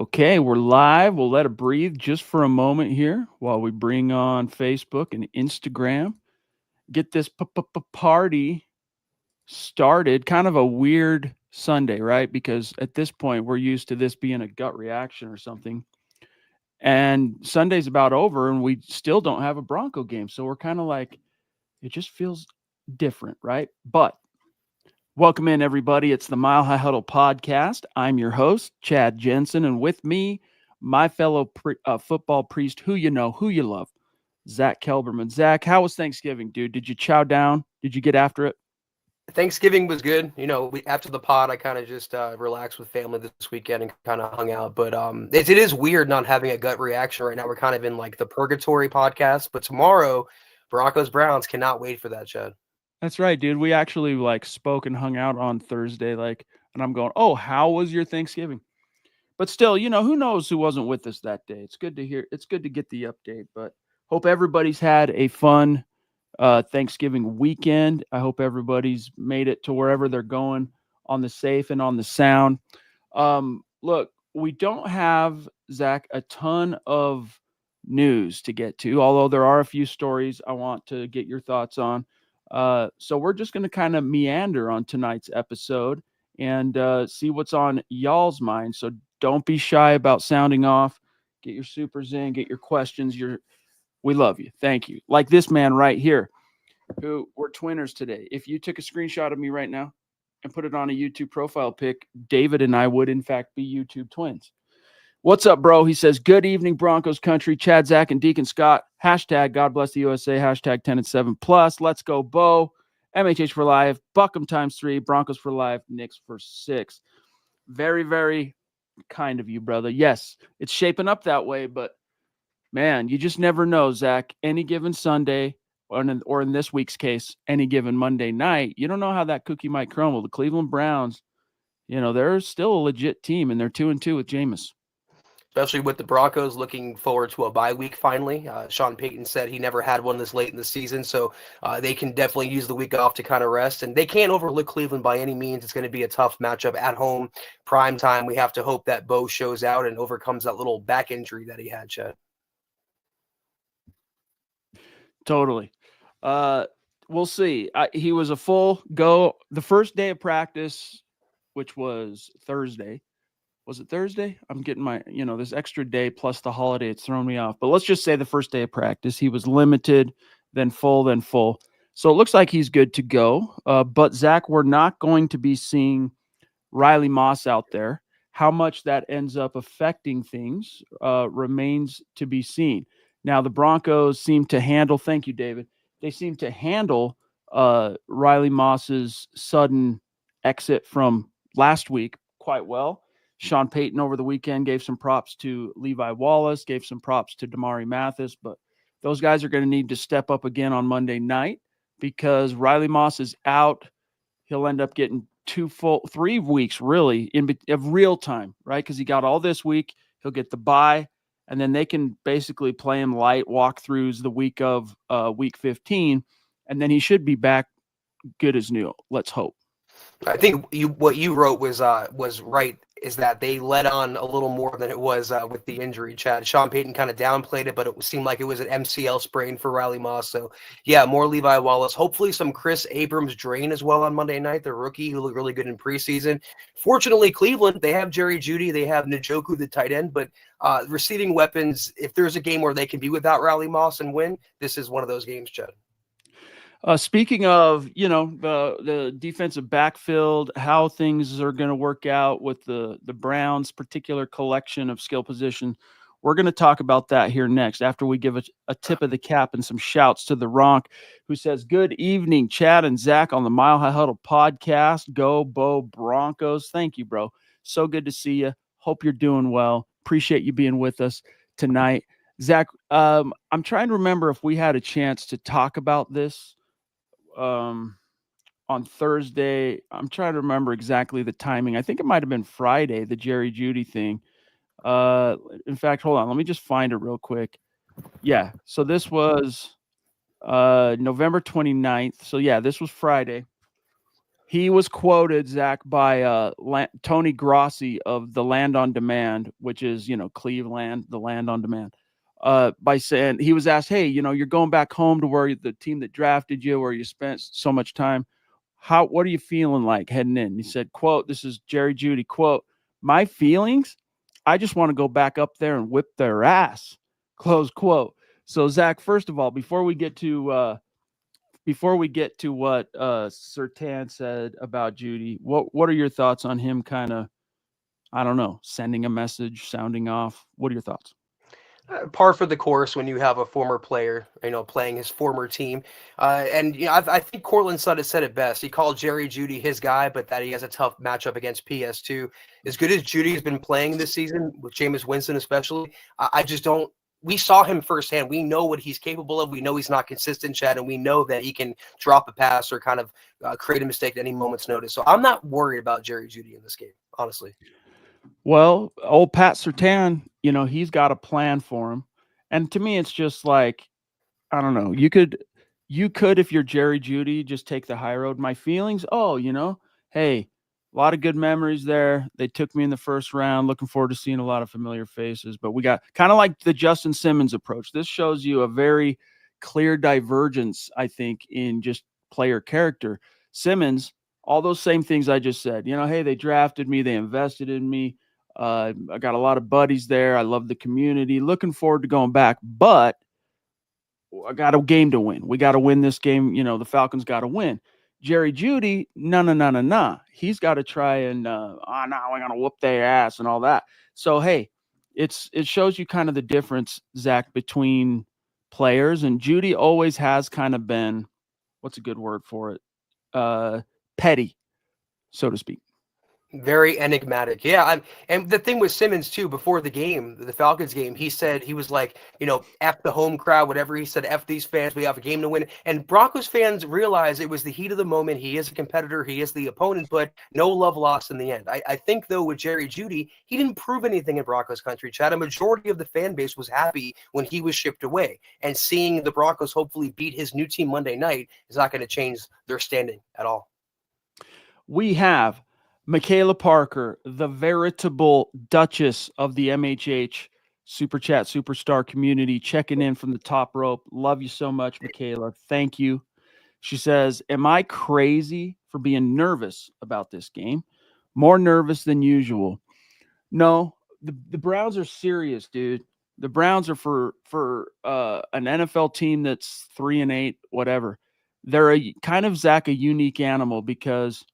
Okay, we're live. We'll let it breathe just for a moment here while we bring on Facebook and Instagram. Get this party started. Kind of a weird Sunday, right? Because at this point, we're used to this being a gut reaction or something. And Sunday's about over, and we still don't have a Bronco game. So we're kind of like, it just feels different, right? But welcome in, everybody. It's the Mile High Huddle podcast. I'm your host, Chad Jensen, and with me, my fellow football priest, who you know, who you love, Zack Kelberman. Zack, how was Thanksgiving, dude? Did you chow down? Did you get after it? Thanksgiving was good. After the pod, I kind of just relaxed with family this weekend and kind of hung out. But it is weird not having a gut reaction right now. We're kind of in like the purgatory podcast. But tomorrow, Broncos Browns, cannot wait for that, Chad. That's right, dude. We actually spoke and hung out on Thursday, and I'm going, oh, how was your Thanksgiving? But still, who knows who wasn't with us that day. It's good to hear. It's good to get the update. But hope everybody's had a fun Thanksgiving weekend. I hope everybody's made it to wherever they're going on the safe and on the sound. Look, we don't have, Zack, a ton of news to get to, although there are a few stories I want to get your thoughts on. So we're just going to kind of meander on tonight's episode and see what's on y'all's mind. So don't be shy about sounding off. Get your supers in, get your questions. We love you. Thank you. Like this man right here, who we're twinners today. If you took a screenshot of me right now and put it on a YouTube profile pic, David and I would, in fact, be YouTube twins. What's up, bro? He says, good evening, Broncos country. Chad, Zach, and Deacon Scott. Hashtag God bless the USA. Hashtag 10 and 7 plus. Let's go, Bo. MHH for life. Buckham ×3. Broncos for life. Knicks for 6. Very, very kind of you, brother. Yes, it's shaping up that way, but man, you just never know, Zach. Any given Sunday, or in this week's case, any given Monday night, you don't know how that cookie might crumble. The Cleveland Browns, they're still a legit team, and they're 2-2 with Jameis. Especially with the Broncos looking forward to a bye week finally. Sean Payton said he never had one this late in the season, so they can definitely use the week off to kind of rest. And they can't overlook Cleveland by any means. It's going to be a tough matchup at home, prime time. We have to hope that Bo shows out and overcomes that little back injury that he had, Chad. Totally. We'll see. He was a full go the first day of practice, which was Thursday. Was it Thursday? I'm getting my, this extra day plus the holiday. It's thrown me off. But let's just say the first day of practice, he was limited, then full, then full. So it looks like he's good to go. But Zach, we're not going to be seeing Riley Moss out there. How much that ends up affecting things remains to be seen. Now, the Broncos seem to handle, thank you, David. They seem to handle Riley Moss's sudden exit from last week quite well. Sean Payton over the weekend gave some props to Levi Wallace, gave some props to Damari Mathis, but those guys are going to need to step up again on Monday night because Riley Moss is out. He'll end up getting 3 weeks really of real time, right? Because he got all this week. He'll get the bye, and then they can basically play him light walkthroughs the week of week 15, and then he should be back good as new. Let's hope. I think what you wrote was right, is that they let on a little more than it was with the injury, Chad. Sean Payton kind of downplayed it, but it seemed like it was an MCL sprain for Riley Moss. So, yeah, more Levi Wallace. Hopefully some Chris Abrams-Drain as well on Monday night, the rookie who looked really good in preseason. Fortunately, Cleveland, they have Jeudy, they have Njoku, the tight end, but receiving weapons, if there's a game where they can be without Riley Moss and win, this is one of those games, Chad. Speaking of, the defensive backfield, how things are going to work out with the Browns' particular collection of skill position, we're going to talk about that here next after we give a tip of the cap and some shouts to the Ronk, who says, good evening, Chad and Zach on the Mile High Huddle podcast. Go, Bo Broncos. Thank you, bro. So good to see you. Hope you're doing well. Appreciate you being with us tonight. Zach, I'm trying to remember if we had a chance to talk about this on Thursday. I'm trying to remember exactly the timing. I think it might have been Friday, the Jerry Jeudy thing. In fact, hold on. Let me just find it real quick. Yeah. So this was November 29th. So yeah, this was Friday. He was quoted, Zach, by Tony Grossi of the Land on Demand, which is, Cleveland, the Land on Demand, by saying, he was asked, hey, you're going back home to where the team that drafted you, where you spent so much time. What are you feeling like heading in? He said, quote, this is Jerry Jeudy, quote, my feelings, I just want to go back up there and whip their ass, close quote. So, Zach, first of all, before we get to what Surtain said about Jeudy, what are your thoughts on him kind of, I don't know, sending a message, sounding off? What are your thoughts? Par for the course when you have a former player, playing his former team. And I think Cortland Sutton said it best. He called Jerry Jeudy his guy, but that he has a tough matchup against PS2. As good as Jeudy has been playing this season, with Jameis Winston especially, I just don't. We saw him firsthand. We know what he's capable of. We know he's not consistent, Chad, and we know that he can drop a pass or kind of create a mistake at any moment's notice. So I'm not worried about Jerry Jeudy in this game, honestly. Well, old Pat Surtain, he's got a plan for him. And to me, it's just like, I don't know. You could, if you're Jerry Jeudy, just take the high road. My feelings, hey, a lot of good memories there. They took me in the first round. Looking forward to seeing a lot of familiar faces. But we got kind of like the Justin Simmons approach. This shows you a very clear divergence, I think, in just player character. Simmons, all those same things I just said. Hey, they drafted me. They invested in me. I got a lot of buddies there. I love the community. Looking forward to going back. But I got a game to win. We got to win this game. The Falcons got to win. Jerry Jeudy, no. He's got to try and, now we're going to whoop their ass and all that. So, hey, it shows you kind of the difference, Zach, between players. And Jeudy always has kind of been, what's a good word for it? Petty, so to speak. Very enigmatic. Yeah. And the thing with Simmons, too, before the game, the Falcons game, he said, he was like, F the home crowd, whatever. He said, F these fans. We have a game to win. And Broncos fans realized it was the heat of the moment. He is a competitor. He is the opponent, but no love lost in the end. I think, though, with Jerry Jeudy, he didn't prove anything in Broncos country, Chad. A majority of the fan base was happy when he was shipped away. And seeing the Broncos hopefully beat his new team Monday night is not going to change their standing at all. We have Michaela Parker, the veritable Duchess of the MHH Super Chat Superstar community, checking in from the top rope. Love you so much, Michaela. Thank you. She says, am I crazy for being nervous about this game? More nervous than usual. No, the Browns are serious, dude. The Browns are for an NFL team that's 3-8, whatever. They're kind of, Zach, a unique animal because,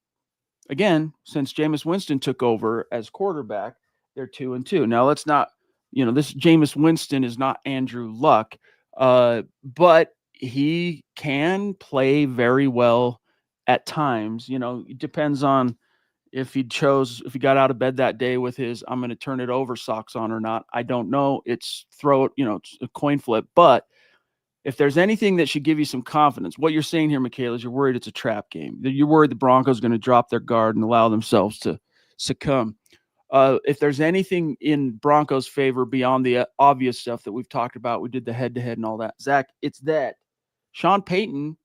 again, since Jameis Winston took over as quarterback, they're 2-2. Now, let's not, this Jameis Winston is not Andrew Luck, but he can play very well at times. It depends on if he got out of bed that day with his I'm going to turn it over socks on or not. I don't know. It's a coin flip. But if there's anything that should give you some confidence, what you're saying here, Michaela, is you're worried it's a trap game. You're worried the Broncos are going to drop their guard and allow themselves to succumb. If there's anything in Broncos' favor beyond the obvious stuff that we've talked about, we did the head-to-head and all that, Zach, it's that Sean Payton,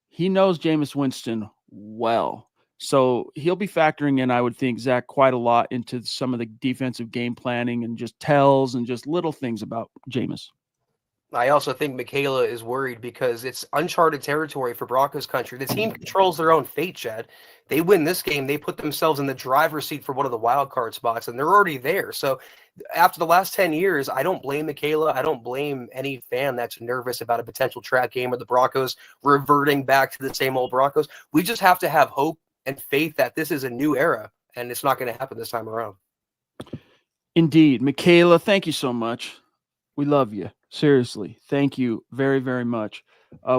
he knows Jameis Winston well. So he'll be factoring in, I would think, Zach, quite a lot into some of the defensive game planning and just tells and just little things about Jameis. I also think Michaela is worried because it's uncharted territory for Broncos country. The team controls their own fate, Chad. They win this game, they put themselves in the driver's seat for one of the wild card spots, and they're already there. So after the last 10 years, I don't blame Michaela. I don't blame any fan that's nervous about a potential trap game or the Broncos reverting back to the same old Broncos. We just have to have hope and faith that this is a new era, and it's not going to happen this time around. Indeed. Michaela, thank you so much. We love you. Seriously. Thank you very, very much.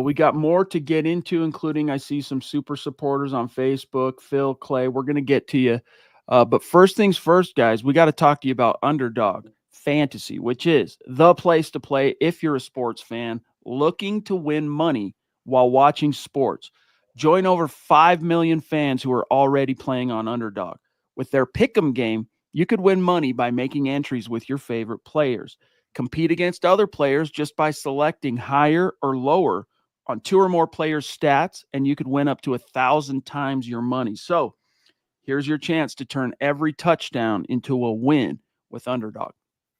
We got more to get into, including I see some super supporters on Facebook, Phil, Clay. We're going to get to you. But first things first, guys, we got to talk to you about Underdog Fantasy, which is the place to play if you're a sports fan looking to win money while watching sports. Join over 5 million fans who are already playing on Underdog. With their pick'em game, you could win money by making entries with your favorite players. Compete against other players just by selecting higher or lower on 2 or more players' stats, and you could win up to 1,000 times your money. So here's your chance to turn every touchdown into a win with Underdog.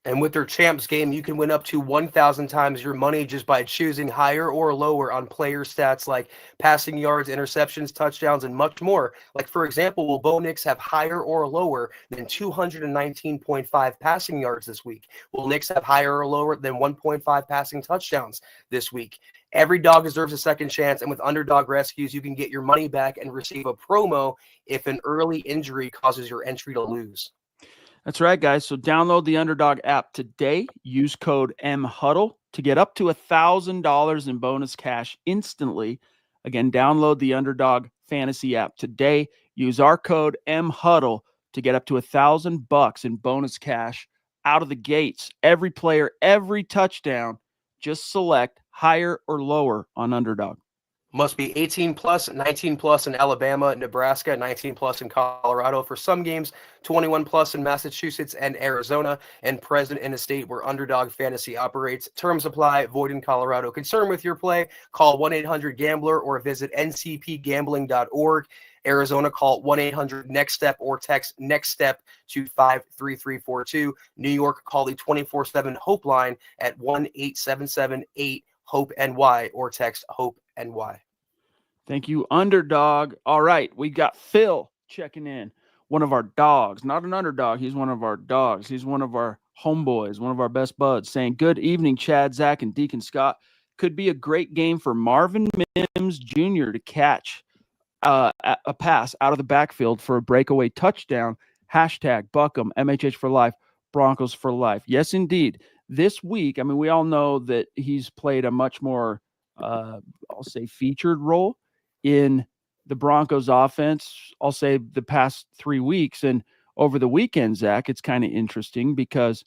And with their champs game, you can win up to 1,000 times your money just by choosing higher or lower on player stats like passing yards, interceptions, touchdowns, and much more. Like, for example, will Bo Nix have higher or lower than 219.5 passing yards this week? Will Nix have higher or lower than 1.5 passing touchdowns this week? Every dog deserves a second chance, and with Underdog Rescues, you can get your money back and receive a promo if an early injury causes your entry to lose. That's right, guys. So download the Underdog app today. Use code MHuddle to get up to $1,000 in bonus cash instantly. Again, download the Underdog Fantasy app today. Use our code MHuddle to get up to $1,000 in bonus cash out of the gates. Every player, every touchdown. Just select higher or lower on Underdog. Must be 18 plus, 19 plus in Alabama, Nebraska, 19 plus in Colorado. For some games, 21 plus in Massachusetts and Arizona, and present in a state where Underdog Fantasy operates. Terms apply, void in Colorado. Concerned with your play? Call 1-800-GAMBLER or visit ncpgambling.org. Arizona, call 1-800-NEXT-STEP or text NEXT STEP to 53342. New York, call the 24/7 Hope line at 1-877-8-HOPE-NY or text HOPE-NY. Thank you, Underdog. All right, we got Phil checking in. One of our dogs, not an underdog. He's one of our dogs. He's one of our homeboys, one of our best buds, saying, "Good evening, Chad, Zach, and Deacon Scott. Could be a great game for Marvin Mims Jr. to catch a pass out of the backfield for a breakaway touchdown. Hashtag Buckham, MHH for life, Broncos for life." Yes, indeed. This week, I mean, we all know that he's played a much more, I'll say, featured role in the Broncos offense, I'll say, the past 3 weeks. And over the weekend, Zach, it's kind of interesting because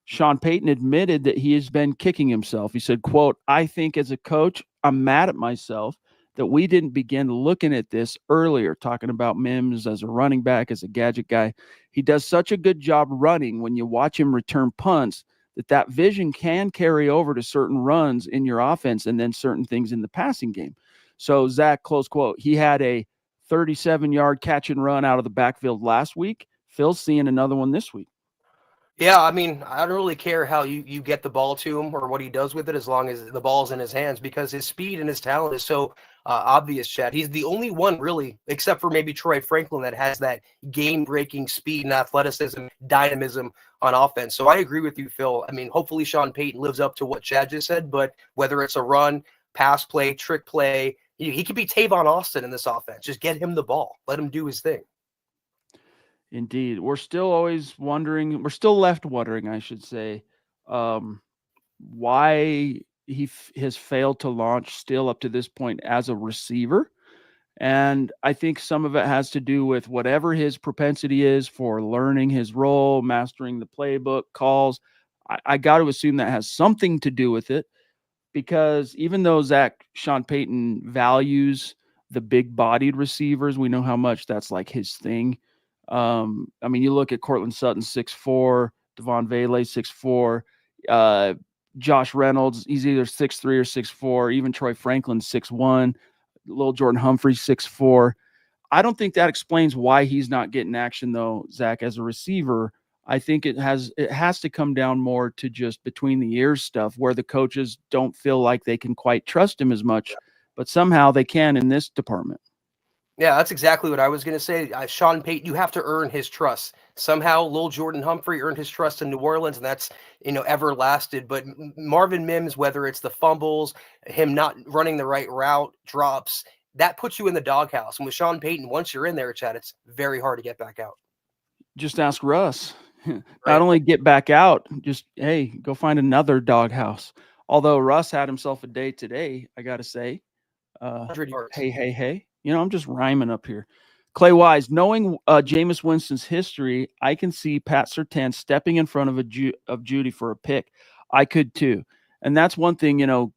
Sean Payton admitted that he has been kicking himself. He said, quote, "I think as a coach, I'm mad at myself that we didn't begin looking at this earlier," talking about Mims as a running back, as a gadget guy. "He does such a good job running when you watch him return punts that vision can carry over to certain runs in your offense and then certain things in the passing game." So, Zach, close quote, he had a 37-yard catch and run out of the backfield last week. Phil's seeing another one this week. Yeah, I mean, I don't really care how you get the ball to him or what he does with it as long as the ball's in his hands, because his speed and his talent is so obvious, Chad. He's the only one, really, except for maybe Troy Franklin, that has that game-breaking speed and athleticism, dynamism on offense. So I agree with you, Phil. I mean, hopefully Sean Payton lives up to what Chad just said, but whether it's a run, pass play, trick play, he could be Tavon Austin in this offense. Just get him the ball. Let him do his thing. Indeed. We're still always wondering, we're still left wondering, I should say, why he has failed to launch still up to this point as a receiver. And I think some of it has to do with whatever his propensity is for learning his role, mastering the playbook, calls. I got to assume that has something to do with it, because even though Sean Payton values the big-bodied receivers, we know how much that's like his thing. I mean, you look at Cortland Sutton, 6'4", Devon Vele, 6'4", Josh Reynolds, he's either 6'3" or 6'4", even Troy Franklin, 6'1", little Jordan Humphrey, 6'4". I don't think that explains why he's not getting action, though, Zach, as a receiver. I think it has to come down more to just between the ears stuff, where the coaches don't feel like they can quite trust him as much, but somehow they can in this department. Yeah, that's exactly what I was going to say. Sean Payton, you have to earn his trust. Somehow, Lil Jordan Humphrey earned his trust in New Orleans, and that's, ever lasted. But Marvin Mims, whether it's the fumbles, him not running the right route, drops, that puts you in the doghouse. And with Sean Payton, once you're in there, Chad, it's very hard to get back out. Just ask Russ. Not Right. only get back out, just, hey, go find another doghouse. Although Russ had himself a day today, I got to say. 100 yards. Hey. I'm just rhyming up here. Clay Wise, knowing Jameis Winston's history, I can see Pat Surtain stepping in front of Jeudy for a pick. I could too. And that's one thing,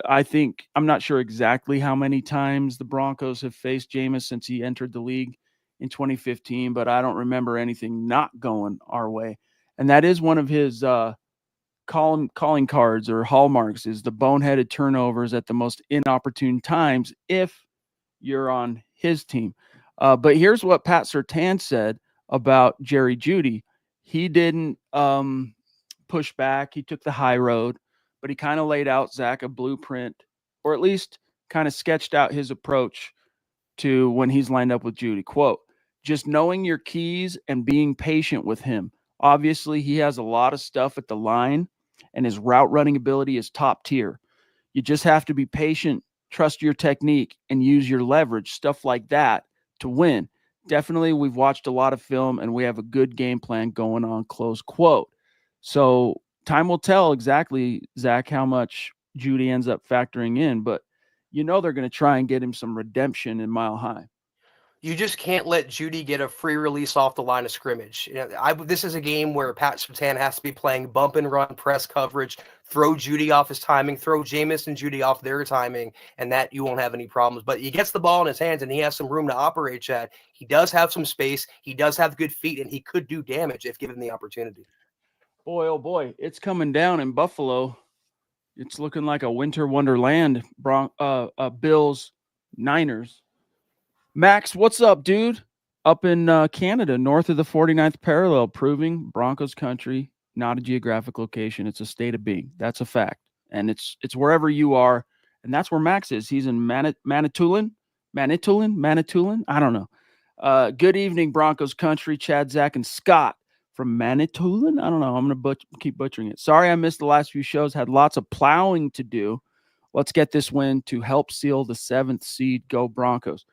I think, I'm not sure exactly how many times the Broncos have faced Jameis since he entered the league in 2015, but I don't remember anything not going our way. And that is one of his calling cards or hallmarks is the boneheaded turnovers at the most inopportune times if you're on his team. But here's what Pat Surtain said about Jerry Jeudy. He didn't push back. He took the high road, but he kind of laid out, Zach, a blueprint, or at least kind of sketched out his approach to when he's lined up with Jeudy. Quote, just knowing your keys and being patient with him. Obviously, he has a lot of stuff at the line, and his route running ability is top tier. You just have to be patient, trust your technique, and use your leverage, stuff like that, to win. Definitely, we've watched a lot of film, and we have a good game plan going on, close quote. So time will tell exactly, Zach, how much Jeudy ends up factoring in, but they're going to try and get him some redemption in Mile High. You just can't let Jeudy get a free release off the line of scrimmage. This is a game where Pat Surtain has to be playing bump and run press coverage, throw Jeudy off his timing, throw Jameis and Jeudy off their timing, and that you won't have any problems. But he gets the ball in his hands and he has some room to operate, Chad. He does have some space. He does have good feet, and he could do damage if given the opportunity. Boy, oh boy, it's coming down in Buffalo. It's looking like a winter wonderland. Bills, Niners. Max, what's up, dude? Up in Canada, north of the 49th parallel, proving Broncos country, not a geographic location. It's a state of being. That's a fact. And it's wherever you are. And that's where Max is. He's in Manitoulin. I don't know. Good evening, Broncos country. Chad, Zach, and Scott from Manitoulin. I don't know. I'm going to keep butchering it. Sorry I missed the last few shows. Had lots of plowing to do. Let's get this win to help seal the 7th seed. Go Broncos.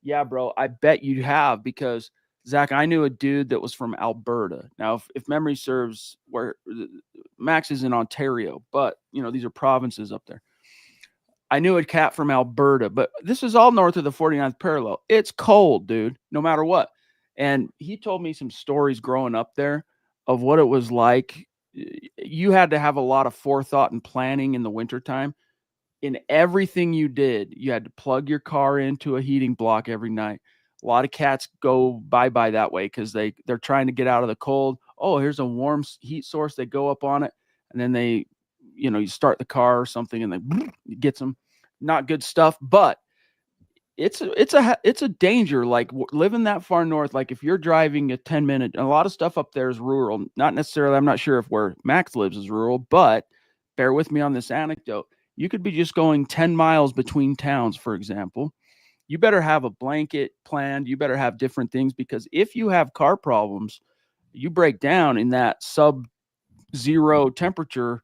Yeah, bro, I bet you have, because, Zach, I knew a dude that was from Alberta. Now, if memory serves, where Max is in Ontario, but, these are provinces up there. I knew a cat from Alberta, but this is all north of the 49th parallel. It's cold, dude, no matter what. And he told me some stories growing up there of what it was like. You had to have a lot of forethought and planning in the wintertime. In everything you did, you had to plug your car into a heating block every night. A lot of cats go bye-bye that way because they're trying to get out of the cold. Oh, here's a warm heat source. They go up on it, and then you start the car or something, and it gets them. Not good stuff, but it's a danger. Like living that far north, like if you're driving a 10-minute, a lot of stuff up there is rural. Not necessarily, I'm not sure if where Max lives is rural, but bear with me on this anecdote. You could be just going 10 miles between towns, for example. You better have a blanket planned. You better have different things, because if you have car problems, you break down in that sub-zero temperature,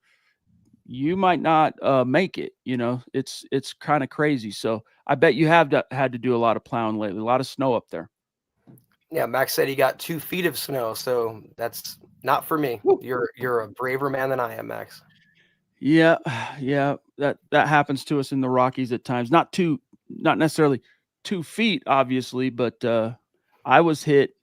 you might not make it. It's kind of crazy. So I bet you have had to do a lot of plowing lately, a lot of snow up there. Yeah, Max said he got 2 feet of snow, so that's not for me. Woo. You're a braver man than I am, Max. Yeah, that happens to us in the Rockies at times. Not necessarily 2 feet, obviously, but I was hit.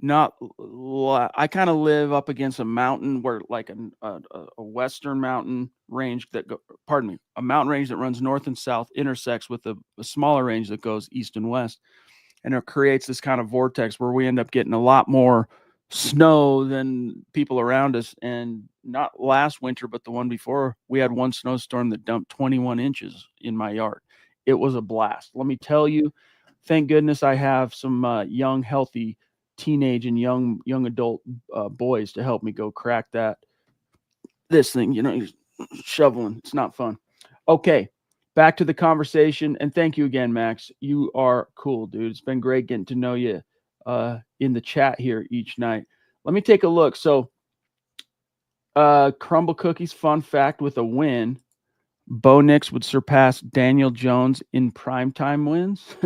I kind of live up against a mountain where, like a western mountain range a mountain range that runs north and south intersects with a smaller range that goes east and west, and it creates this kind of vortex where we end up getting a lot more snow than people around us. And not last winter, but the one before, we had one snowstorm that dumped 21 inches in my yard. It was a blast. Let me tell you, thank goodness I have some young, healthy teenage and young adult boys to help me go crack this thing, shoveling. It's not fun. Okay, back to the conversation. And thank you again, Max. You are cool, dude. It's been great getting to know you in the chat here each night. Let me take a look. So Crumble Cookies, fun fact, with a win, Bo Nix would surpass Daniel Jones in primetime wins.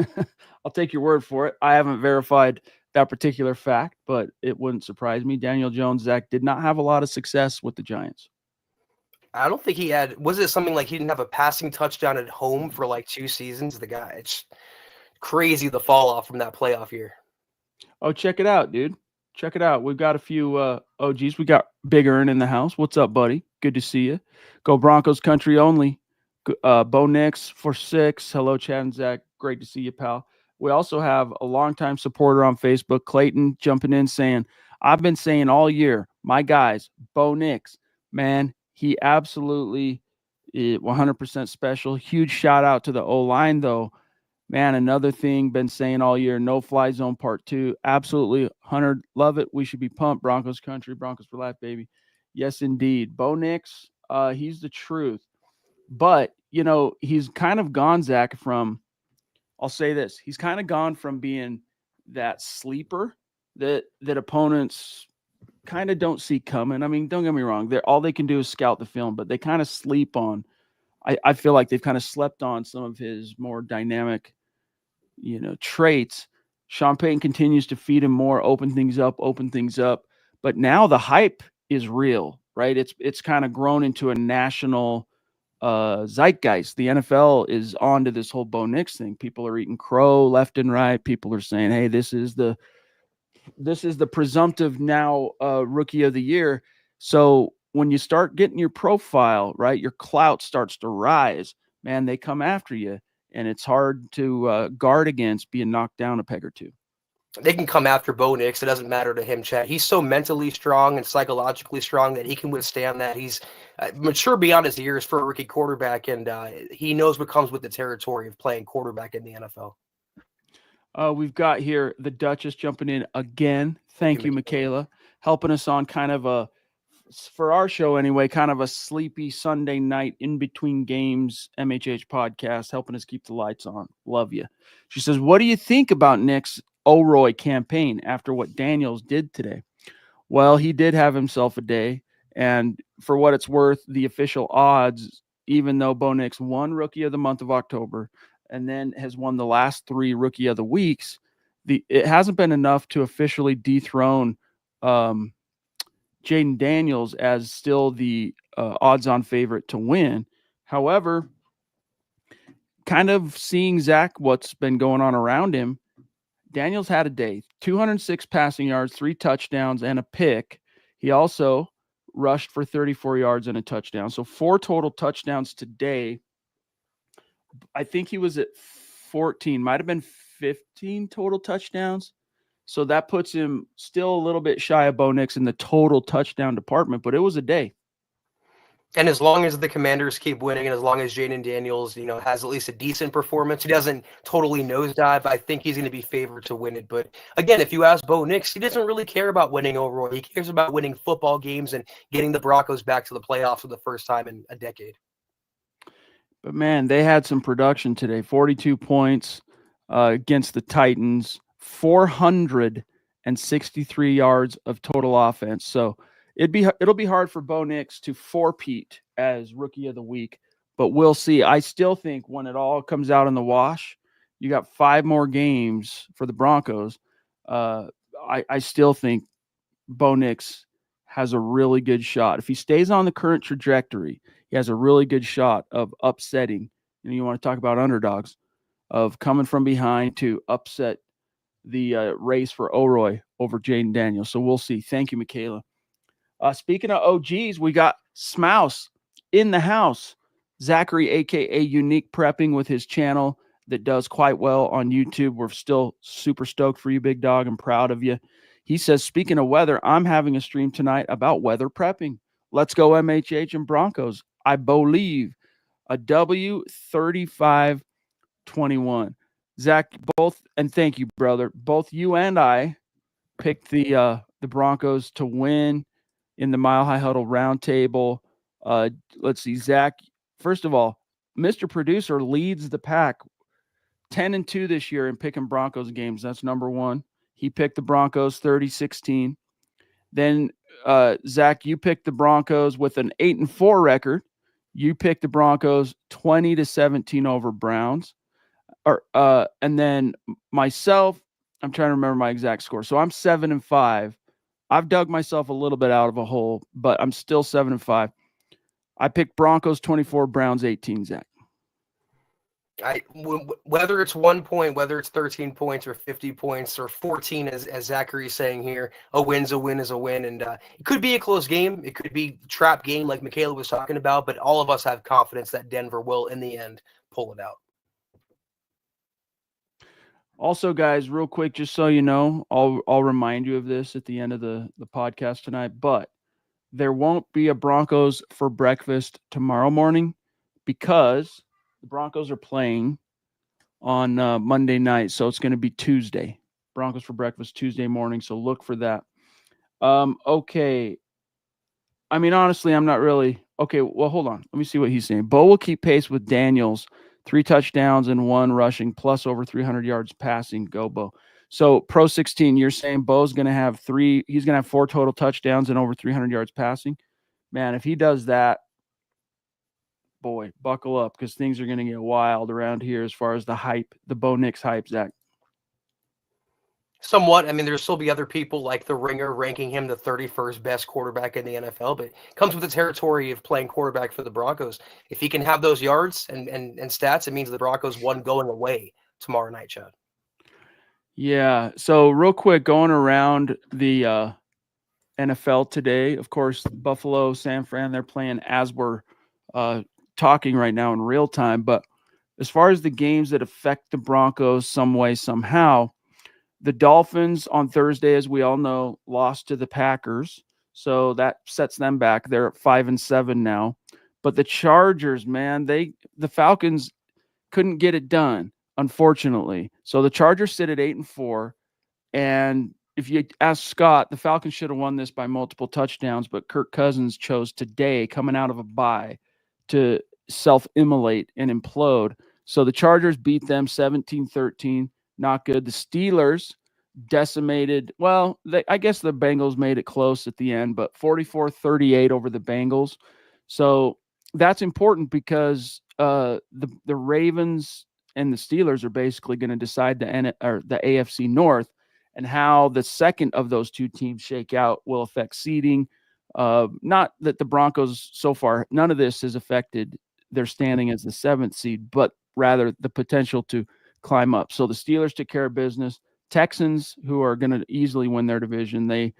I'll take your word for it. I haven't verified that particular fact, but it wouldn't surprise me. Daniel Jones, Zach, did not have a lot of success with the Giants. I don't think he had. Was it something like he didn't have a passing touchdown at home for like 2 seasons? The guy, it's crazy the fall off from that playoff year. Oh, check it out, dude. Check it out. We've got a few OGs. We got Big Earn in the house. What's up, buddy? Good to see you. Go Broncos country only. Bo Nix for 6. Hello, Chad and Zach. Great to see you, pal. We also have a longtime supporter on Facebook, Clayton, jumping in saying, I've been saying all year, my guys, Bo Nix, Man, he absolutely 100% special. Huge shout out to the O-line, though. Man, another thing been saying all year, no fly zone part 2. Absolutely 100. Love it. We should be pumped. Broncos country, Broncos for life, baby. Yes, indeed. Bo Nix, he's the truth. But, he's kind of gone, Zach, from, I'll say this. He's kind of gone from being that sleeper that opponents kind of don't see coming. I mean, don't get me wrong. All they can do is scout the film, but they kind of sleep on. I feel like they've kind of slept on some of his more dynamic, traits. Sean Payton continues to feed him more, open things up. But now the hype is real, right? It's kind of grown into a national zeitgeist. The NFL is on to this whole Bo Nix thing. People are eating crow left and right. People are saying, "Hey, this is the presumptive now rookie of the year." So when you start getting your profile right, your clout starts to rise. Man, they come after you, and it's hard to guard against being knocked down a peg or two. They can come after Bo Nix. It doesn't matter to him, Chad. He's so mentally strong and psychologically strong that he can withstand that. He's mature beyond his years for a rookie quarterback, and he knows what comes with the territory of playing quarterback in the NFL. We've got here the Duchess jumping in again. Thank you, Michaela, helping us on kind of for our show anyway, kind of a sleepy Sunday night in between games MHH podcast, helping us keep the lights on. Love you. She says, what do you think about Nick's O'Roy campaign after what Daniels did today? Well, he did have himself a day. And for what it's worth, the official odds, even though Bo Nix won Rookie of the Month of October and then has won the last 3 Rookie of the Weeks, it hasn't been enough to officially dethrone Jaden Daniels as still the odds-on favorite to win. However, kind of seeing Zach, what's been going on around him, Daniels had a day, 206 passing yards, 3 touchdowns, and a pick. He also rushed for 34 yards and a touchdown. So 4 total touchdowns today. I think he was at 14, might have been 15 total touchdowns. So that puts him still a little bit shy of Bo Nix in the total touchdown department, but it was a day. And as long as the Commanders keep winning, and as long as Jaden Daniels, has at least a decent performance, he doesn't totally nosedive, I think he's going to be favored to win it. But again, if you ask Bo Nix, he doesn't really care about winning overall. He cares about winning football games and getting the Broncos back to the playoffs for the first time in a decade. But man, they had some production today. 42 points against the Titans, 463 yards of total offense. So it'll be hard for Bo Nix to four-peat as Rookie of the Week, but we'll see. I still think when it all comes out in the wash, you got 5 more games for the Broncos. I still think Bo Nix has a really good shot. If he stays on the current trajectory, he has a really good shot of upsetting. You want to talk about underdogs, of coming from behind to upset the race for O'Roy over Jaden Daniels. So we'll see. Thank you, Michaela. Speaking of OGs, we got Smouse in the house. Zachary, a.k.a. Unique Prepping, with his channel that does quite well on YouTube. We're still super stoked for you, big dog. I'm proud of you. He says, speaking of weather, I'm having a stream tonight about weather prepping. Let's go MHH and Broncos. I believe a W 35-21. Zach, both, and thank you, brother. Both you and I picked the Broncos to win in the Mile High Huddle roundtable. Let's see, Zach. First of all, Mr. Producer leads the pack 10-2 this year in picking Broncos games. That's number 1. He picked the Broncos 30-16. Then, Zach, you picked the Broncos with an 8-4 record. You picked the Broncos 20-17 over Browns. And then myself, I'm trying to remember my exact score. So I'm 7-5. I've dug myself a little bit out of a hole, but I'm still 7-5. I picked Broncos 24, Browns 18, Zach. Whether it's 1 point, whether it's 13 points or 50 points or 14, as Zachary's saying here, a win's a win is a win. And it could be a close game. It could be a trap game like Michaela was talking about, but all of us have confidence that Denver will, in the end, pull it out. Also, guys, real quick, just so you know, I'll remind you of this at the end of the podcast tonight, but there won't be a Broncos for breakfast tomorrow morning because the Broncos are playing on Monday night. So it's going to be Tuesday. Broncos for breakfast Tuesday morning. So look for that. Okay. I mean, honestly, I'm not really. Okay, well, hold on. Let me see what he's saying. Bo will keep pace with Daniels, 3 touchdowns and 1 rushing, plus over 300 yards passing. Go, Bo. So, Pro 16, you're saying Bo's going to have 3, he's going to have 4 total touchdowns and over 300 yards passing? Man, if he does that, boy, buckle up because things are going to get wild around here as far as the hype, the Bo Nix hype, Zach. Somewhat. I mean, there'll still be other people like the Ringer ranking him the 31st best quarterback in the NFL, but it comes with the territory of playing quarterback for the Broncos. If he can have those yards and stats, it means the Broncos won going away tomorrow night, Chad. Yeah. So, real quick, going around the NFL today, of course, Buffalo, San Fran, they're playing as we're talking right now in real time. But as far as the games that affect the Broncos some way, somehow, the Dolphins on Thursday, as we all know, lost to the Packers. So that sets them back. They're at 5-7 now. But the Chargers, man, the Falcons couldn't get it done, unfortunately. So the Chargers sit at 8-4. And if you ask Scott, the Falcons should have won this by multiple touchdowns, but Kirk Cousins chose today, coming out of a bye, to self-immolate and implode. So the Chargers beat them 17-13. Not good. The Steelers decimated. Well, I guess the Bengals made it close at the end, but 44-38 over the Bengals. So that's important because the Ravens and the Steelers are basically going to decide the AFC North, and how the second of those two teams shake out will affect seeding. Not that the Broncos so far, none of this has affected their standing as the 7th seed, but rather the potential to climb up. So the Steelers took care of business. Texans, who are going to easily win their division, they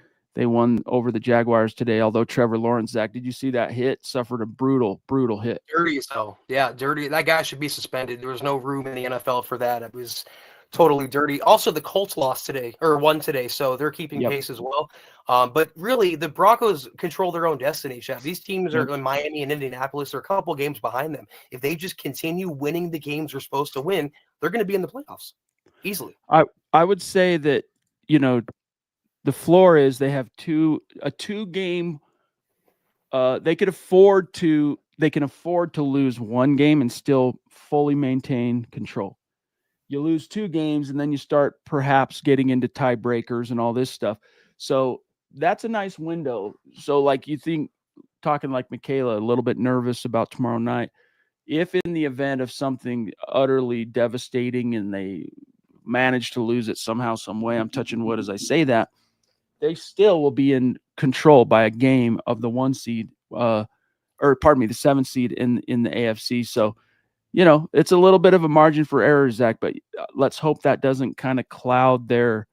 won over the Jaguars today, although Trevor Lawrence, Zach, did you see that hit? Suffered a brutal hit. Dirty as hell. Yeah, dirty. That guy should be suspended. There was no room in the NFL for that. It was totally dirty. Also, the Colts lost today, or won today, so they're keeping pace as well. But really, the Broncos control their own destiny, Chad. These teams are in Miami and Indianapolis. They're a couple games behind them. If they just continue winning the games they're supposed to win, they're going to be in the playoffs easily. I would say that, the floor is they have a 2-game. They can afford to lose 1 game and still fully maintain control. You lose 2 games and then you start perhaps getting into tiebreakers and all this stuff. So that's a nice window. So like you think, talking like Michaela, a little bit nervous about tomorrow night. If in the event of something utterly devastating and they manage to lose it somehow, some way, I'm touching wood as I say that, they still will be in control by a game of the 1 seed, the 7th seed in the AFC. So, it's a little bit of a margin for error, Zach, but let's hope that doesn't kind of cloud their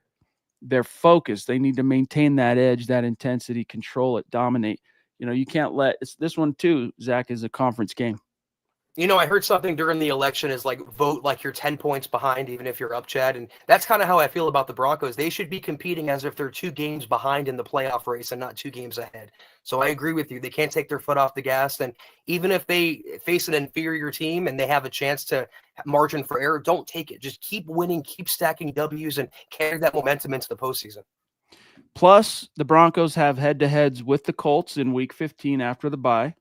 focus. They need to maintain that edge, that intensity, control it, dominate. You can't this one too, Zach, is a conference game. I heard something during the election is like vote like you're 10 points behind, even if you're up, Chad. And that's kind of how I feel about the Broncos. They should be competing as if they're 2 games behind in the playoff race and not 2 games ahead. So I agree with you. They can't take their foot off the gas. And even if they face an inferior team and they have a chance to margin for error, don't take it. Just keep winning, keep stacking W's, and carry that momentum into the postseason. Plus, the Broncos have head-to-heads with the Colts in Week 15 after the bye.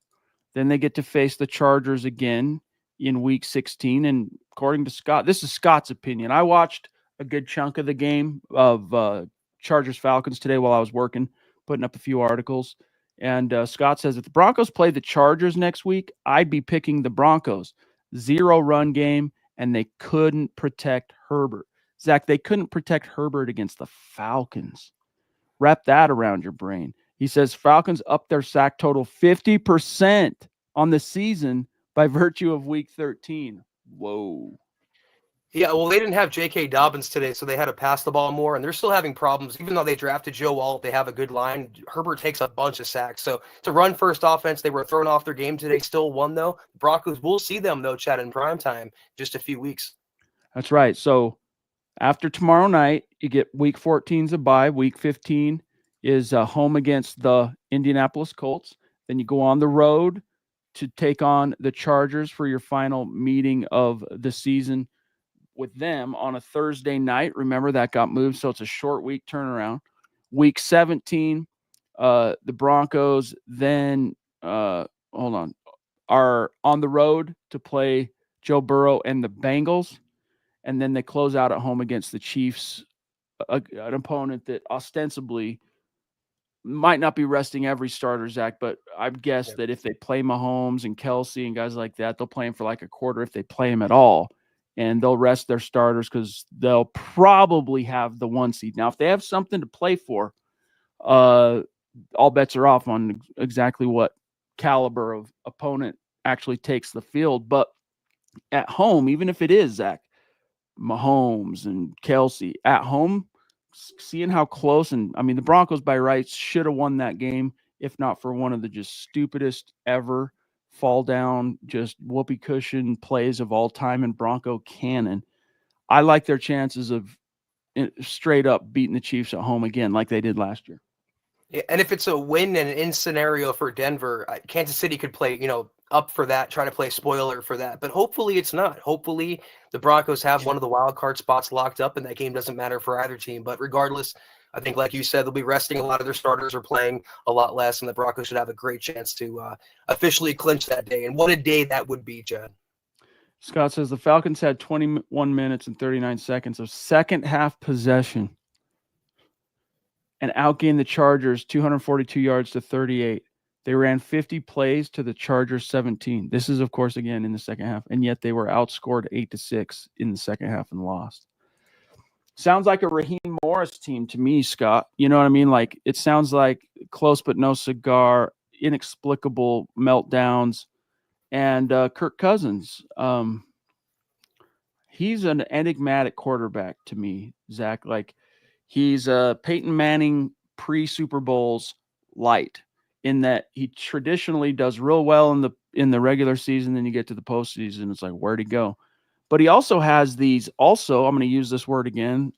Then they get to face the Chargers again in Week 16. And according to Scott, this is Scott's opinion. I watched a good chunk of the game of Chargers-Falcons today while I was working, putting up a few articles. And Scott says, if the Broncos play the Chargers next week, I'd be picking the Broncos. 0 run game, and they couldn't protect Herbert. Zach, they couldn't protect Herbert against the Falcons. Wrap that around your brain. He says Falcons up their sack total 50% on the season by virtue of Week 13. Whoa. Yeah, well, they didn't have J.K. Dobbins today, so they had to pass the ball more, and they're still having problems. Even though they drafted Joe Alt, they have a good line. Herbert takes a bunch of sacks. So it's a run-first offense. They were thrown off their game today, still won, though. Broncos, we'll see them, though, Chad, in primetime, just a few weeks. That's right. So after tomorrow night, you get Week 14's a bye. Week 15, is home against the Indianapolis Colts. Then you go on the road to take on the Chargers for your final meeting of the season with them on a Thursday night. Remember, that got moved, so it's a short week turnaround. Week 17, the Broncos then are on the road to play Joe Burrow and the Bengals, and then they close out at home against the Chiefs, an opponent that ostensibly might not be resting every starter, Zach, but I'd guess that if they play Mahomes and Kelsey and guys like that, they'll play him for like a quarter if they play him at all. And they'll rest their starters because they'll probably have the 1 seed. Now, if they have something to play for, all bets are off on exactly what caliber of opponent actually takes the field. But at home, even if it is, Zach, Mahomes and Kelsey at home, seeing how close, and I mean, the Broncos by rights should have won that game if not for one of the just stupidest ever fall down, just whoopee cushion plays of all time in Bronco canon. I like their chances of straight up beating the Chiefs at home again like they did last year. Yeah, and if it's a win and an in scenario for Denver, Kansas City could play, up for that, try to play spoiler for that. But hopefully it's not. Hopefully the Broncos have one of the wild card spots locked up, and that game doesn't matter for either team. But regardless, I think, like you said, they'll be resting a lot of their starters or playing a lot less, and the Broncos should have a great chance to officially clinch that day. And what a day that would be, Jed. Scott says the Falcons had 21 minutes and 39 seconds of second half possession and outgained the Chargers 242 yards to 38. They ran 50 plays to the Chargers 17. This is, of course, again in the second half, and yet they were outscored 8-6 in the second half and lost. Sounds like a Raheem Morris team to me, Scott. You know what I mean? Like, it sounds like close but no cigar, inexplicable meltdowns, and Kirk Cousins. He's an enigmatic quarterback to me, Zach. Like, he's Peyton Manning pre-Super Bowls light, in that he traditionally does real well in the regular season. Then you get to the postseason, it's like, where'd he go? But he also has these, I'm going to use this word again,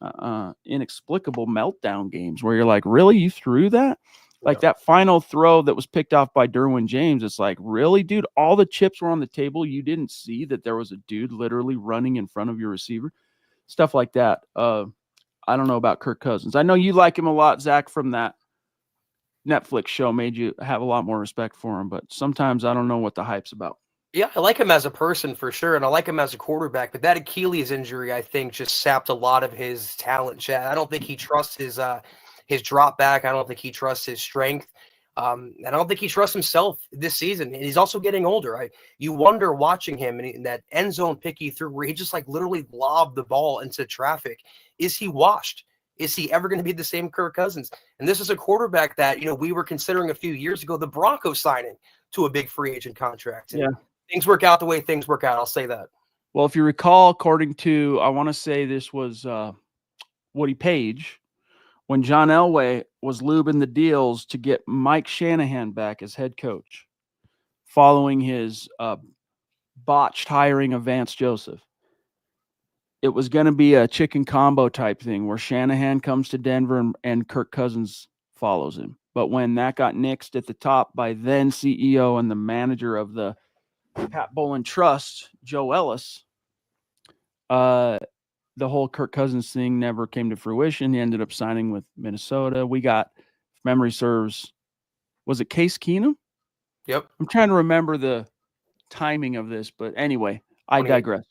inexplicable meltdown games where you're like, really? You threw that? Like that final throw that was picked off by Derwin James. It's like, really, dude? All the chips were on the table. You didn't see that there was a dude literally running in front of your receiver? Stuff like that. I don't know about Kirk Cousins. I know you like him a lot, Zach, from that Netflix show made you have a lot more respect for him, but sometimes I don't know what the hype's about. Yeah, I like him as a person for sure, and I like him as a quarterback, but that Achilles injury, I think, just sapped a lot of his talent, Chad. I don't think he trusts his drop back. I don't think he trusts his strength. And I don't think he trusts himself this season. And he's also getting older. You wonder watching him in that end zone pick he threw where he just like literally lobbed the ball into traffic. Is he washed? Is he ever going to be the same Kirk Cousins? And this is a quarterback that, we were considering a few years ago, the Broncos signing to a big free agent contract. And things work out the way things work out. I'll say that. Well, if you recall, according to, I want to say this was Woody Page, when John Elway was lubing the deals to get Mike Shanahan back as head coach following his botched hiring of Vance Joseph. It was going to be a chicken combo type thing where Shanahan comes to Denver and Kirk Cousins follows him. But when that got nixed at the top by then CEO and the manager of the Pat Bowlen Trust, Joe Ellis, the whole Kirk Cousins thing never came to fruition. He ended up signing with Minnesota. We got, if memory serves, was it Case Keenum? Yep. I'm trying to remember the timing of this, but anyway, I digress.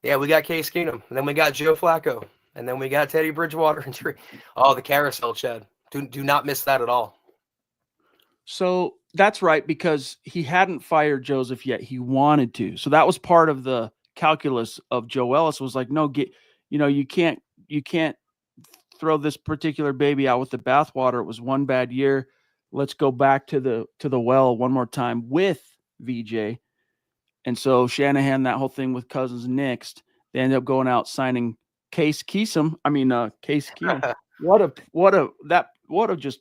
Yeah, we got Case Keenum, and then we got Joe Flacco, and then we got Teddy Bridgewater injury. Oh, the carousel, Chad. Do not miss that at all. So that's right, because he hadn't fired Joseph yet. He wanted to. So that was part of the calculus of Joe Ellis, was like, no, you can't throw this particular baby out with the bathwater. It was one bad year. Let's go back to the well one more time with VJ. And so Shanahan, that whole thing with Cousins nixed. They ended up going out signing Case Keenum. Case Keenum. What a just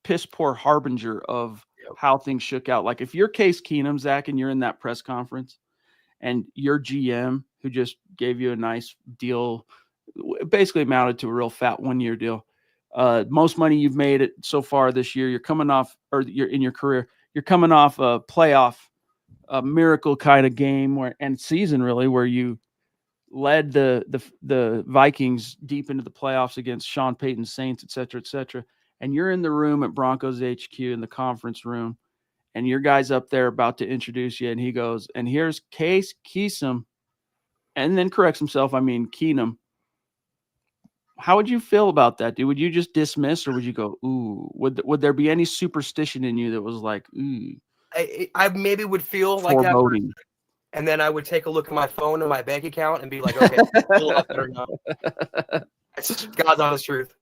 piss poor harbinger of how things shook out. Like, if you're Case Keenum, Zach, and you're in that press conference and your GM, who just gave you a nice deal, basically amounted to a real fat 1-year deal, Most money you've made it so far this year. You're coming off, or you're in your career. You're coming off a playoff, a miracle kind of game and season really, where you led the Vikings deep into the playoffs against Sean Payton's Saints, et cetera, et cetera. And you're in the room at Broncos HQ in the conference room, and your guy's up there about to introduce you, and he goes, and here's Case Keenum, and then corrects himself. I mean Keenum. How would you feel about that, dude? Would you just dismiss, or would you go, ooh? Would there be any superstition in you that was like, ooh, I maybe would feel like that, foreboding? and then I would take a look at my phone and my bank account and be like, okay, a little up better now. It's God's honest truth.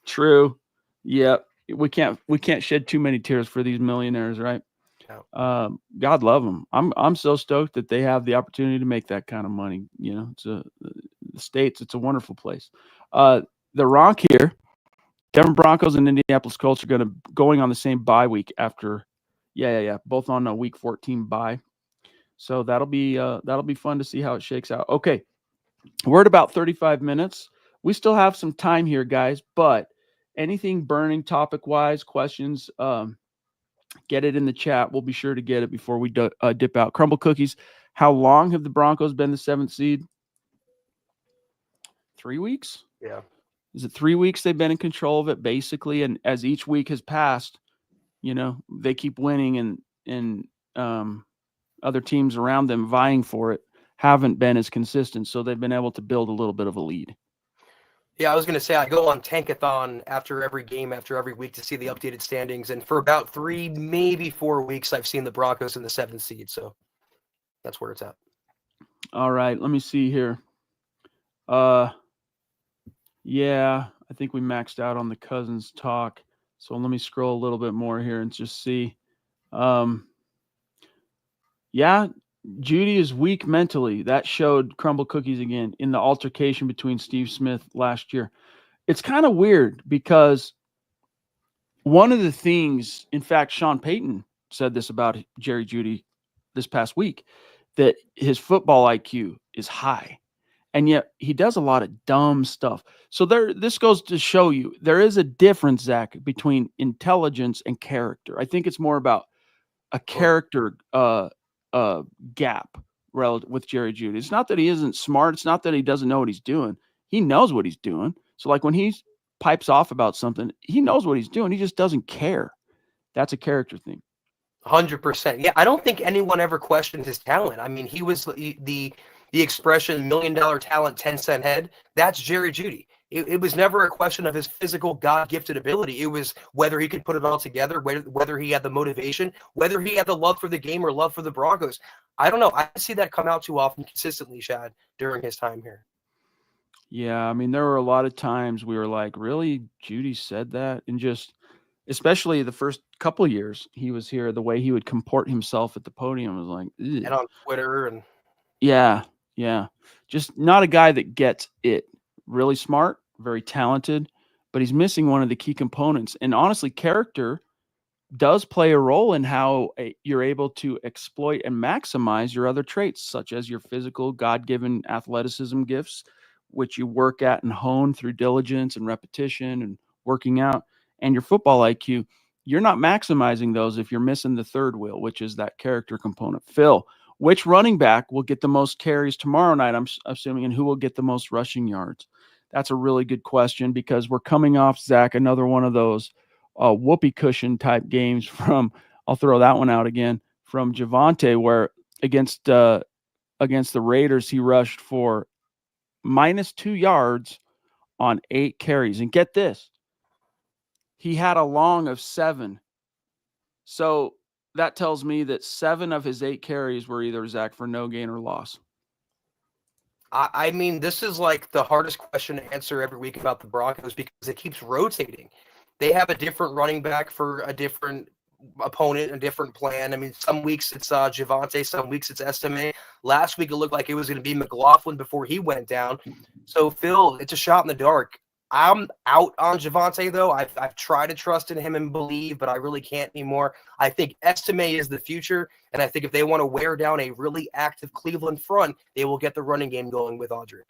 True. Yeah. We can't shed too many tears for these millionaires, right? No. God love them. I'm so stoked that they have the opportunity to make that kind of money. You know, the States. It's a wonderful place. The Ronk here, Denver Broncos and Indianapolis Colts are going on the same bye week after. Yeah. Both on a week 14 bye. So that'll be fun to see how it shakes out. Okay, we're at about 35 minutes. We still have some time here, guys. But anything burning topic-wise, questions, get it in the chat. We'll be sure to get it before we dip out. Crumble Cookies, how long have the Broncos been the 7th seed? 3 weeks? Yeah. Is it 3 weeks they've been in control of it, basically? And as each week has passed, you know, they keep winning, and other teams around them vying for it haven't been as consistent. So they've been able to build a little bit of a lead. Yeah, I was going to say I go on Tankathon after every game, after every week to see the updated standings. And for about 3, maybe 4 weeks, I've seen the Broncos in the 7th seed. So that's where it's at. All right, let me see here. Yeah, I think we maxed out on the Cousins talk. So let me scroll a little bit more here and just see. Yeah, Jeudy is weak mentally. That showed Crumble Cookies again in the altercation between Steve Smith last year. It's kind of weird because one of the things, in fact, Sean Payton said this about Jerry Jeudy this past week, that his football IQ is high, and yet he does a lot of dumb stuff. So this goes to show you there is a difference, Zach, between intelligence and character. I think it's more about a character gap relative with Jerry Jeudy. It's not that he isn't smart. It's not that he doesn't know what he's doing. He knows what he's doing. So like when he pipes off about something, he knows what he's doing. He just doesn't care. That's a character thing. 100%. Yeah, I don't think anyone ever questioned his talent. I mean, he was the expression $1 million talent, 10-cent head. That's Jerry Jeudy. It was never a question of his physical God-gifted ability. It was whether he could put it all together, whether he had the motivation, whether he had the love for the game or love for the Broncos. I don't know. I see that come out too often consistently, Shad, during his time here. Yeah, I mean, there were a lot of times we were like, really? Jeudy said that? And just, especially the first couple of years he was here, the way he would comport himself at the podium was like, ugh. And on Twitter. And yeah. Just not a guy that gets it. Really smart, very talented, but he's missing one of the key components. And honestly, character does play a role in how you're able to exploit and maximize your other traits, such as your physical, God-given athleticism gifts, which you work at and hone through diligence and repetition and working out, and your football IQ. You're not maximizing those if you're missing the third wheel, which is that character component. Phil, which running back will get the most carries tomorrow night, I'm assuming, and who will get the most rushing yards? That's a really good question because we're coming off, Zach, another one of those whoopee cushion type games from, I'll throw that one out again, from Javonte, where against the Raiders, he rushed for -2 yards on 8 carries. And get this, he had a long of 7. So that tells me that 7 of his 8 carries were either, Zach, for no gain or loss. I mean, this is like the hardest question to answer every week about the Broncos because it keeps rotating. They have a different running back for a different opponent, a different plan. I mean, some weeks it's Javonte, some weeks it's Estime. Last week it looked like it was going to be McLaughlin before he went down. So, Phil, it's a shot in the dark. I'm out on Javonte, though. I've tried to trust in him and believe, but I really can't anymore. I think Estime is the future, and I think if they want to wear down a really active Cleveland front, they will get the running game going with Audric.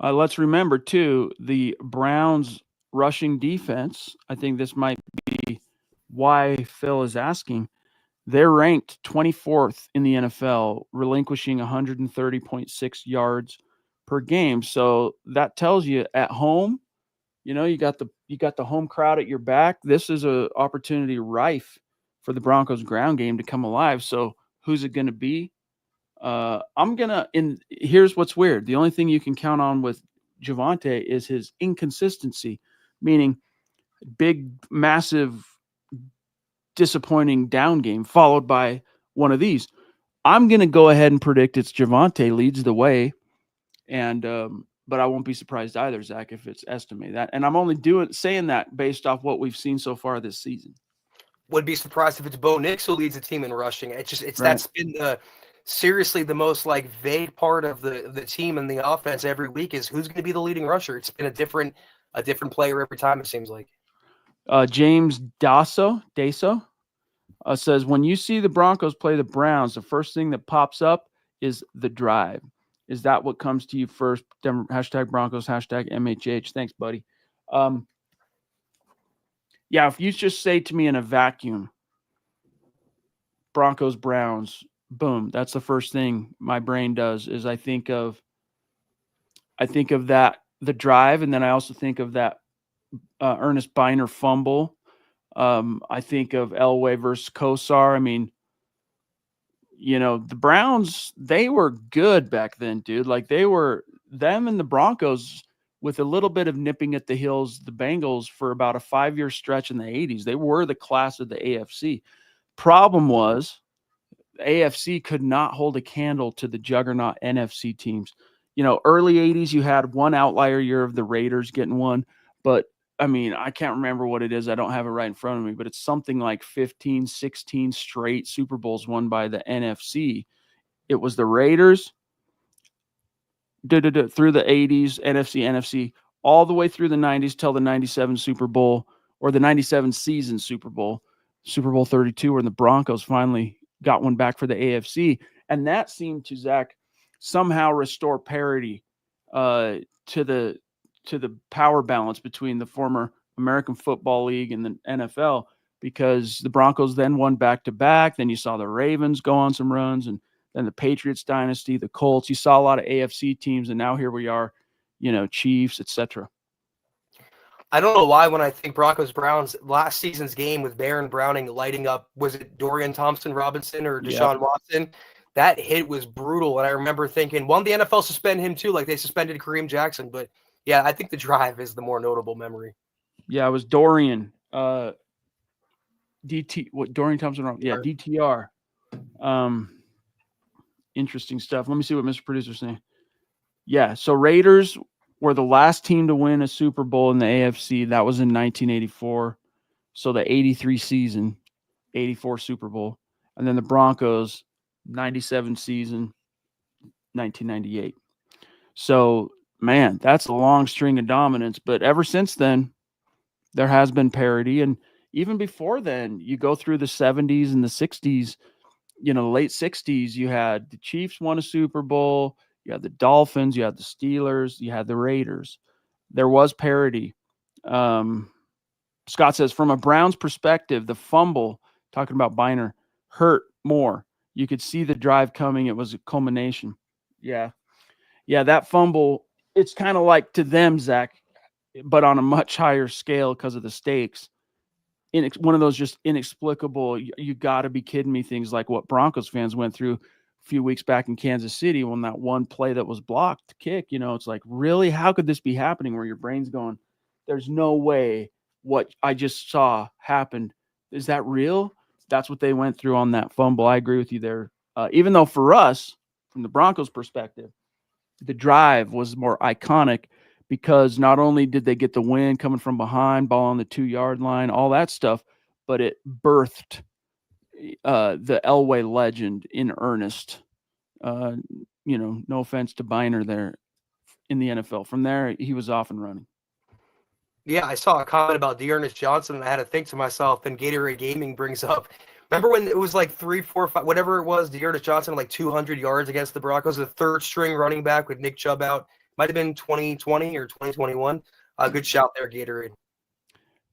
Let's remember, too, the Browns rushing defense, I think this might be why Phil is asking. They're ranked 24th in the NFL, relinquishing 130.6 yards per game. So that tells you at home, you got the home crowd at your back. This is a opportunity rife for the Broncos ground game to come alive. So who's it going to be? Here's what's weird. The only thing you can count on with Javonte is his inconsistency, meaning big, massive, disappointing down game followed by one of these. I'm going to go ahead and predict it's Javonte leads the way, and but I won't be surprised either, Zach, if it's estimate that. And I'm only saying that based off what we've seen so far this season. Would be surprised if it's Bo Nix who leads the team in rushing. It's Right. That's been seriously the most like vague part of the team and the offense every week is who's going to be the leading rusher. It's been a different player every time, it seems like. James Daso says, when you see the Broncos play the Browns, the first thing that pops up is the drive. Is that what comes to you first? Hashtag Broncos, hashtag MHH. Thanks, buddy. Yeah, if you just say to me in a vacuum, Broncos, Browns, boom, that's the first thing my brain does is I think of that, the drive, and then I also think of that Ernest Biner fumble. I think of Elway versus Kosar. I mean, the Browns, they were good back then, dude. Like them and the Broncos with a little bit of nipping at the heels, the Bengals for about a 5-year stretch in the 80s. They were the class of the AFC. Problem was, the AFC could not hold a candle to the juggernaut NFC teams. Early 80s, you had one outlier year of the Raiders getting one, but I mean, I can't remember what it is. I don't have it right in front of me, but it's something like 15, 16 straight Super Bowls won by the NFC. It was the Raiders through the 80s, NFC, all the way through the 90s till the 97 Super Bowl or the 97 season Super Bowl 32, where the Broncos finally got one back for the AFC. And that seemed to, Zach, somehow restore parity to the power balance between the former American Football League and the NFL, because the Broncos then won back-to-back. Then you saw the Ravens go on some runs, and then the Patriots dynasty, the Colts. You saw a lot of AFC teams, and now here we are, Chiefs, etc. I don't know why when I think Broncos-Browns, last season's game with Baron Browning lighting up, was it Dorian Thompson-Robinson or Deshaun Watson? That hit was brutal, and I remember thinking, why did the NFL suspend him too, like they suspended Kareem Jackson? But yeah, I think the drive is the more notable memory. Yeah, it was Dorian. Dorian Thompson? Yeah, DTR. Interesting stuff. Let me see what Mr. Producer's saying. Yeah, so Raiders were the last team to win a Super Bowl in the AFC. That was in 1984. So the 83 season, 84 Super Bowl. And then the Broncos, 97 season, 1998. So, man, that's a long string of dominance. But ever since then, there has been parity. And even before then, you go through the 70s and the 60s, the late 60s, you had the Chiefs won a Super Bowl. You had the Dolphins, you had the Steelers, you had the Raiders. There was parity. Scott says, from a Browns perspective, the fumble, talking about Biner, hurt more. You could see the drive coming. It was a culmination. Yeah, that fumble, it's kind of like to them, Zach, but on a much higher scale because of the stakes. One of those just inexplicable, you got to be kidding me, things like what Broncos fans went through a few weeks back in Kansas City when that one play that was blocked kick, it's like, really, how could this be happening, where your brain's going, there's no way what I just saw happened. Is that real? That's what they went through on that fumble. I agree with you there. Even though for us, from the Broncos perspective, the drive was more iconic, because not only did they get the win coming from behind, ball on the 2-yard line, all that stuff, but it birthed the Elway legend in earnest. No offense to Biner there in the NFL. From there, he was off and running. Yeah, I saw a comment about Dearness Johnson, and I had to think to myself, then Gatorade Gaming brings up, remember when it was like 3, 4, 5, whatever it was, Dearness Johnson like 200 yards against the Broncos, the third string running back with Nick Chubb out. Might have been 2020 or 2021. Good shout there, Gatorade.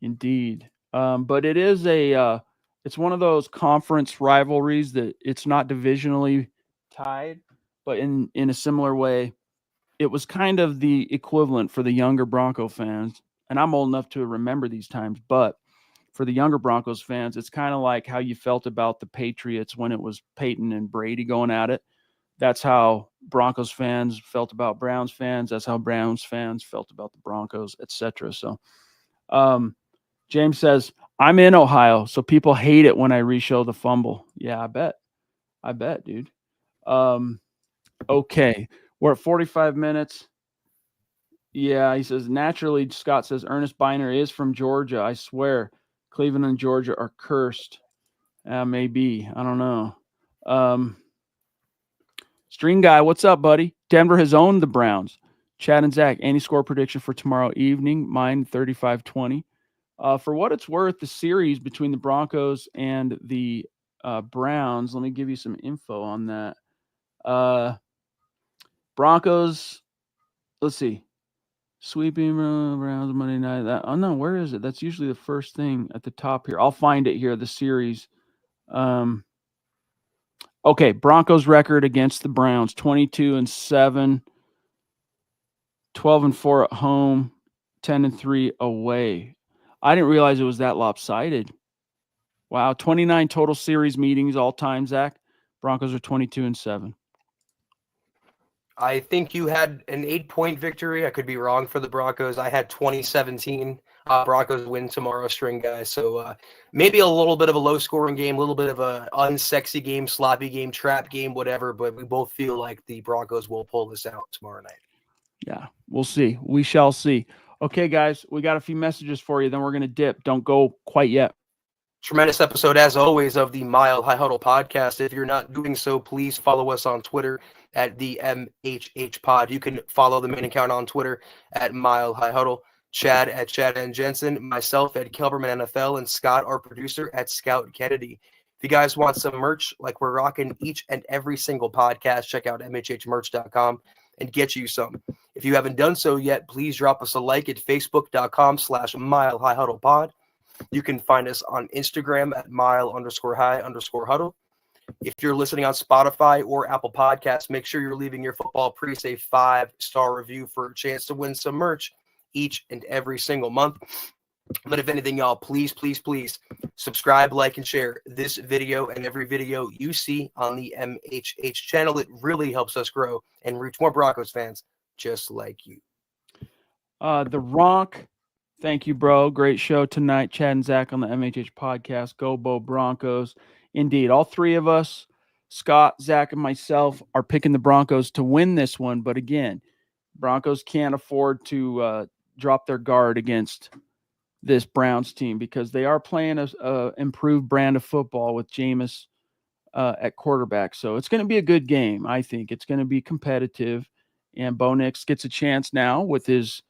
Indeed. But it is it's one of those conference rivalries that it's not divisionally tied, but in a similar way, it was kind of the equivalent for the younger Bronco fans. And I'm old enough to remember these times, but for the younger Broncos fans, it's kind of like how you felt about the Patriots when it was Peyton and Brady going at it. That's how Broncos fans felt about Browns fans. That's how Browns fans felt about the Broncos, etc. So, um, James says, I'm in Ohio, so people hate it when I reshow the fumble. Yeah, I bet. I bet, dude. Um, okay. We're at 45 minutes. Yeah, he says, naturally, Scott says, Ernest Biner is from Georgia. I swear, Cleveland and Georgia are cursed. Maybe. I don't know. String Guy, what's up, buddy? Denver has owned the Browns. Chad and Zach, any score prediction for tomorrow evening? Mine 35-20. For what it's worth, the series between the Broncos and the Browns, let me give you some info on that. Broncos, let's see. Sweeping Browns Monday night. Oh, no, where is it? That's usually the first thing at the top here. I'll find it here, the series. Okay, Broncos record against the Browns, 22-7, 12-4 at home, 10-3 away. I didn't realize it was that lopsided. Wow, 29 total series meetings all time, Zach. Broncos are 22-7. I think you had an 8-point victory. I could be wrong for the Broncos. I had 2017. Broncos win tomorrow, String Guy. So maybe a little bit of a low-scoring game, a little bit of a unsexy game, sloppy game, trap game, whatever. But we both feel like the Broncos will pull this out tomorrow night. Yeah, we'll see. We shall see. Okay, guys, we got a few messages for you. Then we're going to dip. Don't go quite yet. Tremendous episode, as always, of the Mile High Huddle podcast. If you're not doing so, please follow us on Twitter at the MHH Pod. You can follow the main account on Twitter at Mile High Huddle. Chad at Chad and Jensen, myself at Kelberman NFL, and Scott, our producer, at Scout Kennedy. If you guys want some merch like we're rocking each and every single podcast, check out MHHmerch.com and get you some. If you haven't done so yet, please drop us a like at Facebook.com/Mile High Huddle Pod. You can find us on Instagram at mile_high_huddle. If you're listening on Spotify or Apple Podcasts, make sure you're leaving your football priest a 5-star review for a chance to win some merch each and every single month. But if anything, y'all, please subscribe, like, and share this video and every video you see on the MHH channel. It really helps us grow and reach more Broncos fans just like you. The Ronk, thank you, bro. Great show tonight. Chad and Zach on the MHH podcast. Go Bo Broncos. Indeed, all three of us, Scott, Zach, and myself, are picking the Broncos to win this one. But again, Broncos can't afford to drop their guard against this Browns team because they are playing a improved brand of football with Jameis at quarterback. So it's going to be a good game. I think it's going to be competitive, and Bo Nix gets a chance now with his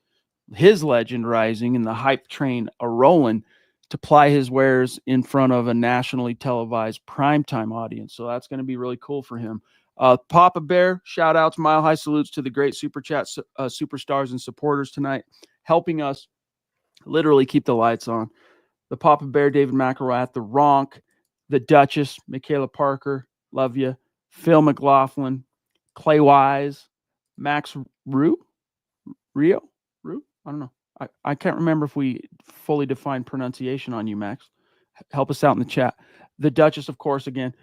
legend rising and the hype train a-rolling to ply his wares in front of a nationally televised primetime audience. So that's going to be really cool for him. Papa Bear, shout outs, mile high salutes to the great Super Chat superstars and supporters tonight, helping us literally keep the lights on. The Papa Bear, David McElrath, the Ronk, the Duchess, Michaela Parker, love you, Phil McLaughlin, Clay Wise, Max Rio? I don't know. I can't remember if we fully defined pronunciation on you, Max. Help us out in the chat. The Duchess, of course, again.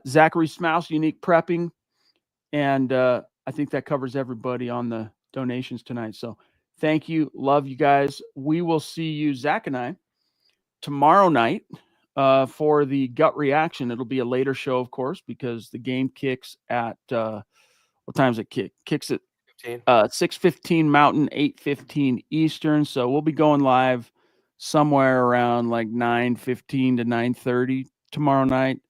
Zachary Smouse, Unique Prepping. And I think that covers everybody on the donations tonight. So thank you. Love you guys. We will see you, Zach and I, tomorrow night for the gut reaction. It'll be a later show, of course, because the game kicks at what time does it kick? Kicks at 6:15 Mountain, 8:15 Eastern. So we'll be going live somewhere around like 9:15 to 9:30 tomorrow night,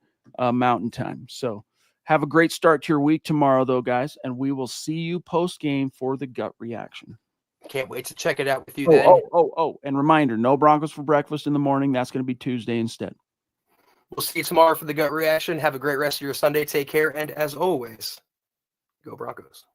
Mountain Time. So have a great start to your week tomorrow, though, guys, and we will see you post game for the gut reaction. Can't wait to check it out with you then. And reminder, no Broncos for breakfast in the morning. That's going to be Tuesday instead. We'll see you tomorrow for the gut reaction. Have a great rest of your Sunday. Take care, and as always, go Broncos.